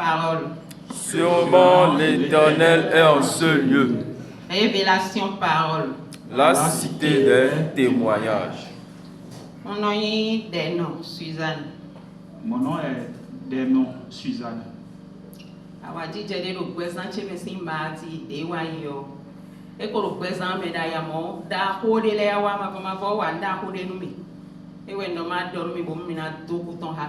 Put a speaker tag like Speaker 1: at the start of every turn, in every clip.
Speaker 1: Parole.
Speaker 2: Sûrement l'Éternel est en ce lieu.
Speaker 1: Révélation parole.
Speaker 2: La cité des témoignages.
Speaker 1: Mon nom est des noms, Suzanne.
Speaker 3: Mon nom est des noms, Suzanne.
Speaker 1: Awadi jede do gwezan chebe simbati dewa yo. Eko do gwezan medaya mo da hode le awa ma vo wa da hode numi. Ewe no ma do numi bo mi na do kuton ha.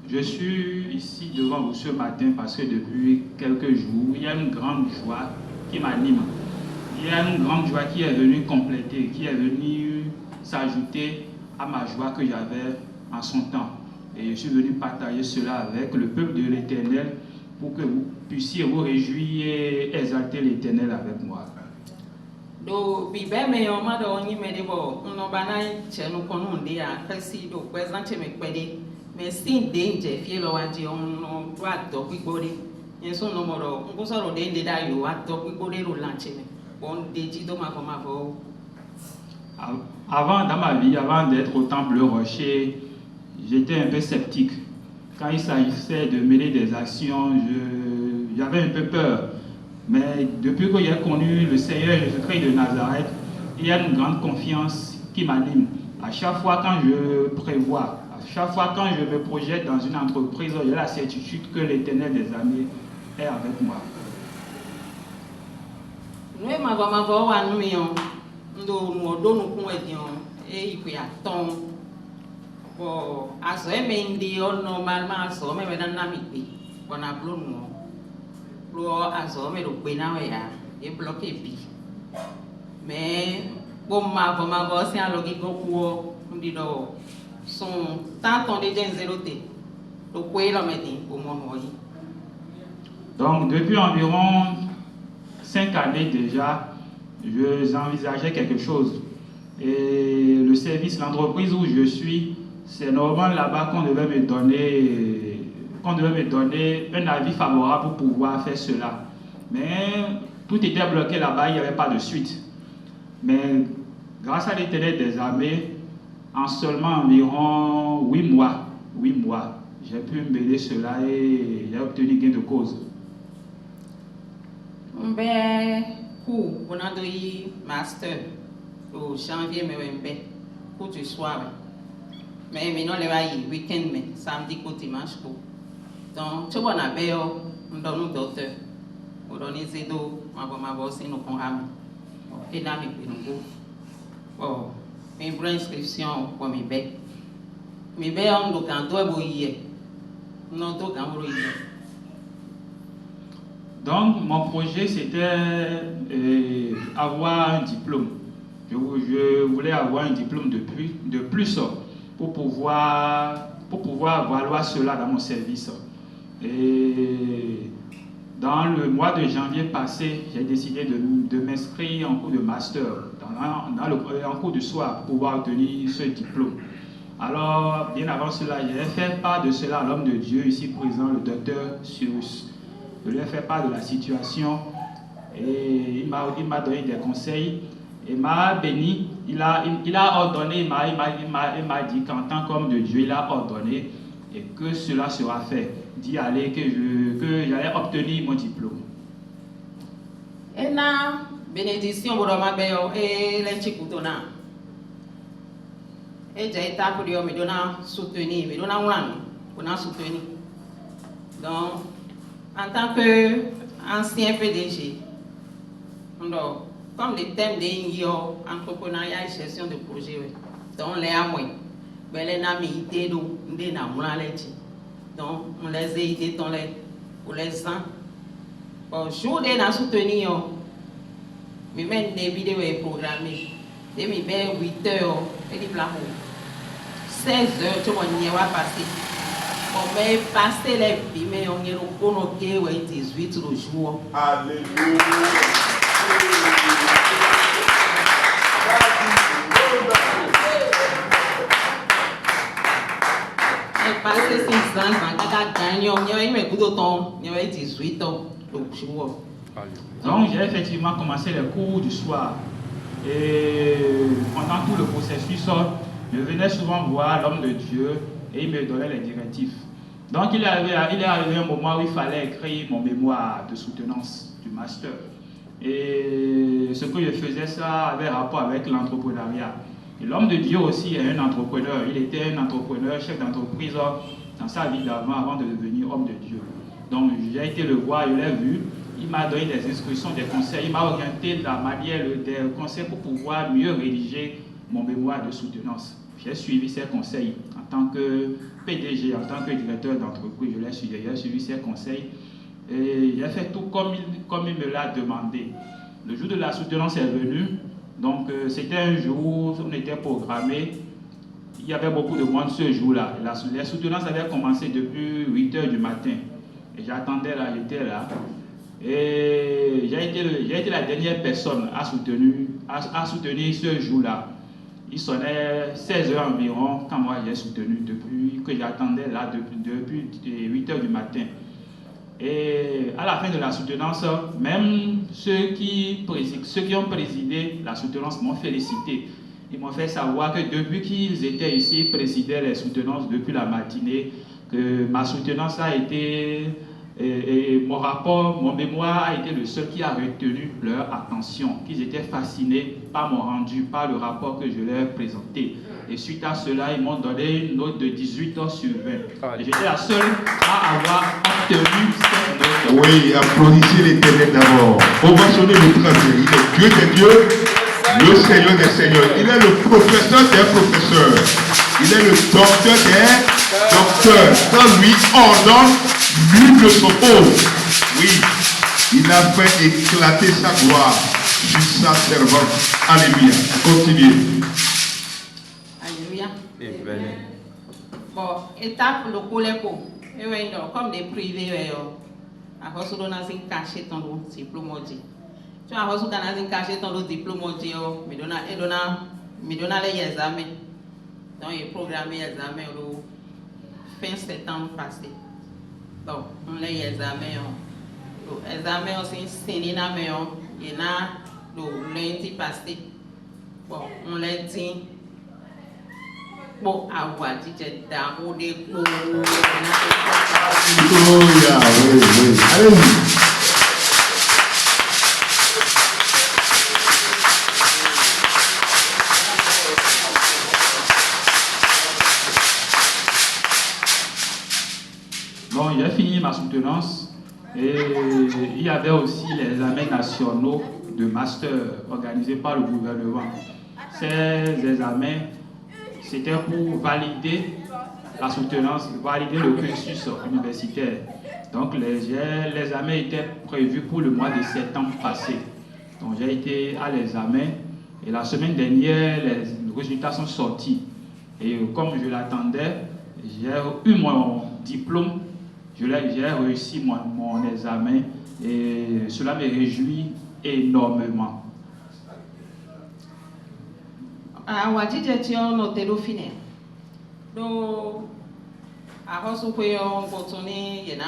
Speaker 3: Je suis ici devant vous ce matin parce que depuis quelques jours, il y a une grande joie qui m'anime. Il y a une grande joie qui est venue compléter, qui est venue s'ajouter à ma joie que j'avais en son temps. Et je suis venu partager cela avec le peuple de l'Éternel pour que vous puissiez vous réjouir et exalter l'Éternel avec moi.
Speaker 1: Do bibe me yo ma do nyi me de bo no bana chenu konu ndi a kasi do kwezan che me kwede me sin danger fie lo wa di on no wa to gbigore yen so no mo ro nko so ro de ndi da yo wa to gbigore ro lanche me bon deji do ma vo.
Speaker 3: Avant, dans ma vie, avant d'être au temple Rocher, j'étais un peu sceptique. Quand il s'agissait de mener des actions, j'avais un peu peur. Mais depuis que j'ai connu le Seigneur Jésus-Christ de Nazareth, il y a une grande confiance qui m'anime. À chaque fois quand je prévois, à chaque fois quand je me projette dans une entreprise, j'ai la certitude que l'Éternel des armées est avec moi.
Speaker 1: Nous ma vo wa nu yo. Ndo mo do nu kun edion e ipe aton bo aso e me ndi ono malma aso me na mi pe bona blo nu lo aso me do pe na we ya e bloqué bi mais bo ma vo si alo gi goku ndi do son tant on de gen zerote do pe lo me din bo mo no yi.
Speaker 3: Donc depuis environ 5 années déjà, j'envisageais quelque chose. Et le service, l'entreprise où je suis, c'est normalement là-bas qu'on devait me donner un avis favorable pour pouvoir faire cela. Mais tout était bloqué là-bas, il n'y avait pas de suite. Mais grâce à l'Éternel des armées, en seulement environ 8 mois, j'ai pu mener cela et j'ai obtenu gain de cause.
Speaker 1: Cours, on a eu master au janvier, mais cours du soir. Mais maintenant, les week-end, samedi, dimanche. Donc, tu vois, on donne un docteur, on donne des aides, on va aussi nous programmes. Et là, bon, une inscription pour mes bêtes. Mes bêtes, on doit bouillir. Non, donc, on doit
Speaker 3: Donc, mon projet, c'était avoir un diplôme. Je voulais avoir un diplôme de plus pour pouvoir valoir cela dans mon service. Et dans le mois de janvier passé, j'ai décidé de m'inscrire en cours de master, en cours du soir, pour pouvoir obtenir ce diplôme. Alors, bien avant cela, j'ai fait part de cela à l'homme de Dieu ici présent, le docteur Cyrus. Je lui ai fait part de la situation et il m'a donné des conseils et m'a béni. Il a ordonné, il m'a dit qu'en tant qu'homme de Dieu, il a ordonné et que cela sera fait. D'y aller, que j'allais obtenir mon diplôme.
Speaker 1: Et la bénédiction pour ma belle et l'enchikutona. Et j'ai été pour me donner soutenir, me donner un soutenir. Donc, en tant qu'ancien PDG, comme le thème de entrepreneuriat et gestion de projet, donc les amours, les amis, donc on les a aidés pour les ans. Bon, jour de soutenir, mais même des vidéos programmées, de 8 heures et des blancs. 16 heures, tu vas passer. On va passer les vies, mais on est au 18 le jour.
Speaker 4: Alléluia.
Speaker 1: Et passer 6 ans, on a 18 ans le jour.
Speaker 3: Donc j'ai effectivement commencé les cours du soir. Et pendant tout le processus, je venais souvent voir l'homme de Dieu et il me donnait les directives. Donc il est arrivé un moment où il fallait écrire mon mémoire de soutenance du master. Et ce que je faisais, ça avait rapport avec l'entrepreneuriat. Et l'homme de Dieu aussi est un entrepreneur. Il était un entrepreneur, chef d'entreprise dans sa vie d'avant, avant de devenir homme de Dieu. Donc j'ai été le voir, je l'ai vu. Il m'a donné des instructions, des conseils. Il m'a orienté de la manière, des conseils pour pouvoir mieux rédiger mon mémoire de soutenance. J'ai suivi ses conseils en tant que PDG, en tant que directeur d'entreprise. Je l'ai suivi, j'ai suivi ses conseils. Et j'ai fait tout comme il me l'a demandé. Le jour de la soutenance est venu. Donc c'était un jour, on était programmé. Il y avait beaucoup de monde ce jour-là. Les soutenances avaient commencé depuis 8 h du matin. Et j'attendais là, j'étais là. Et j'ai été la dernière personne à soutenir ce jour-là. Il sonnait 16 h environ quand moi j'ai soutenu, depuis que j'attendais là, depuis 8 h du matin. Et à la fin de la soutenance, même ceux qui ont présidé la soutenance m'ont félicité. Ils m'ont fait savoir que depuis qu'ils étaient ici, ils présidaient les soutenances depuis la matinée, que ma soutenance a été... Et mon rapport, mon mémoire a été le seul qui a retenu leur attention, qu'ils étaient fascinés par mon rendu, par le rapport que je leur ai présenté. Et suite à cela, ils m'ont donné une note de 18 sur 20. Et j'étais la seule à avoir obtenu cette note.
Speaker 4: Oui, applaudissez l'Éternel d'abord. Ovationnez le traduire. Il est Dieu des dieux, le Seigneur des seigneurs. Il est le professeur des professeurs. Il est le docteur des docteurs. Sans lui, on donne. Nul ne s'oppose. Oui, il a fait éclater sa gloire sur sa servante. Alléluia. Continuez.
Speaker 1: Alléluia.
Speaker 2: Amen.
Speaker 1: Bon, étape le collègue, comme des privés, à cause de nous caché ton diplôme. Tu as reçu qu'on caché ton diplôme, mais donne les examens. Donc, il programme les examens fin septembre passé. Donc, on les examens. Les examens aussi, c'est il y a le lundi passé. Bon, on les dit. Bon, avoir dit que d'amour des clous.
Speaker 4: Alléluia. Oui, oui. Allez-y.
Speaker 3: Bon, j'ai fini ma soutenance et il y avait aussi les examens nationaux de master organisés par le gouvernement. Ces examens, c'était pour valider la soutenance, valider le cursus universitaire. Donc les examens étaient prévus pour le mois de septembre passé. Donc j'ai été à l'examen et la semaine dernière, les résultats sont sortis. Et comme je l'attendais, j'ai eu mon diplôme. J'ai réussi mon examen et cela me réjouit énormément.
Speaker 1: On a dit que tu as noté le final. Donc, avant de continuer, il y a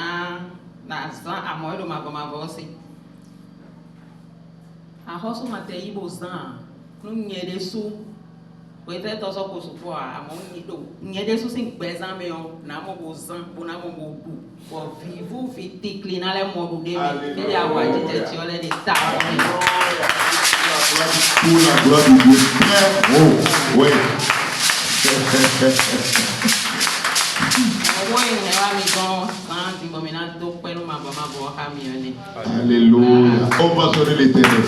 Speaker 1: à moi de ma avancée. Avant de ma télé, nous avons des sous. Peut-être que nous avons des sous qui sont présents, mais nous avons des sous pour vivre vite, décliner les mots de Dieu. Il y a des gens qui ont
Speaker 4: Pour la gloire de Dieu, très haut. Oui. Alléluia. On va sonner l'Éternel.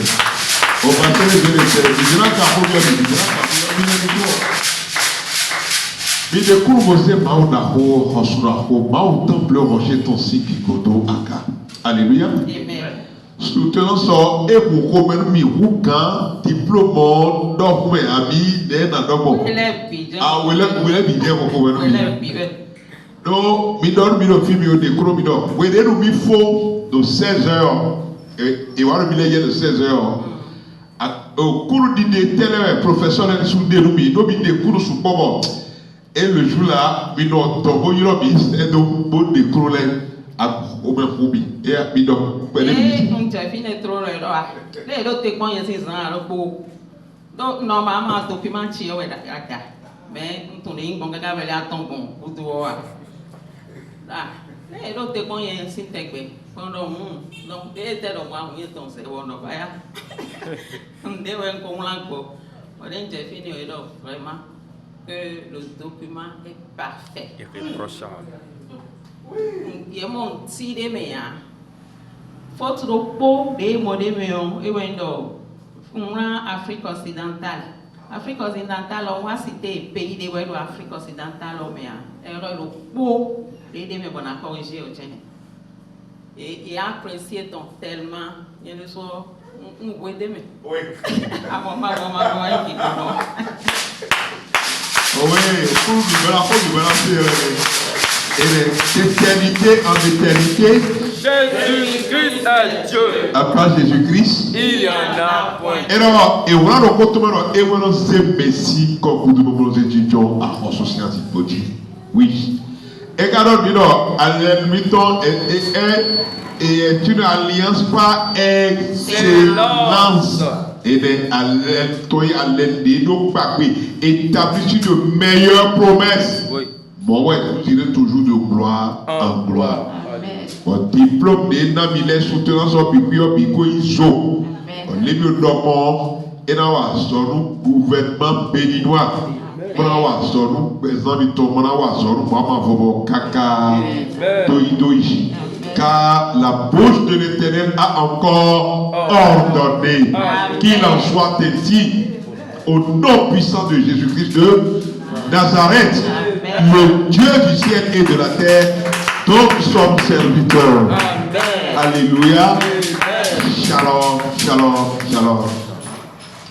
Speaker 4: On va sonner l'Éternel. Il y a un peu mais de cours vous êtes mal d'aho, hosuraho, mal temple rocher ton siki godo aka. Alléluia.
Speaker 1: Amen.
Speaker 4: Soutenant ça, et pour comment mi rougan, diplôme, d'orme, ami, d'un adobo. Ah, oui, là, bien, pour comment mi. Non, mi donne, mi le film, mi de cro, mi donne. Oui, nous mi faut de 16 heures, et voilà, mi l'a de 16 heures. Au cours d'idée, tel professeur, sous des louis, nous mi des cours sous bobo. Et le jour là, mi donne, tombe, il a mis, et donc, bon, des cours là. Au même roubi et à bidon.
Speaker 1: Et on t'a fini trop là. Les autres te connaissent ces ans donc normalement document tient ouais d'accord. Mais on tourne une bonne gars avec un tampon pour toi. Ah, l'autre est qu'on y a un signe technique. Pendant donc, et tel au moins, il tombe, c'est bon, on va y aller. On devait encore. On a fini, vraiment, que le document est parfait.
Speaker 2: Irréprochable.
Speaker 1: Il y a mon petit déméa. Faut trop de modéméon et wendo. Afrique occidentale. Afrique occidentale, on va citer pays de l'Afrique occidentale, mais le beau, les démés bon à corriger au Tchèque. Et apprécié ton tellement, il y a le soir, on voit démé. Oui. Ah, bon,
Speaker 4: et d'éternité en éternité.
Speaker 2: Jésus-Christ est Dieu.
Speaker 4: Après Jésus-Christ,
Speaker 2: il y en a point.
Speaker 4: Et alors, et voilà, et voilà, c'est Messie comme nous étudions à Fonction Scientifique. Oui. Et quand on dit, à l'admiton est une alliance par excellence. Et bien, à l'aide, établit de meilleures promesses.
Speaker 2: Oui.
Speaker 4: Bon, ouais, vous tirez toujours de gloire en gloire. Mon diplôme de Namilé soutenant son bico iso. On l'a mis au et dans le gouvernement béninois. On a son président du Tomo, on a son maman Vobo Kaka Doidoichi. Car la bouche de l'Éternel a encore ordonné qu'il en soit ainsi au nom puissant de Jésus-Christ de Nazareth, le Dieu du ciel et de la terre, dont nous sommes serviteurs. Alléluia. Shalom, shalom, shalom.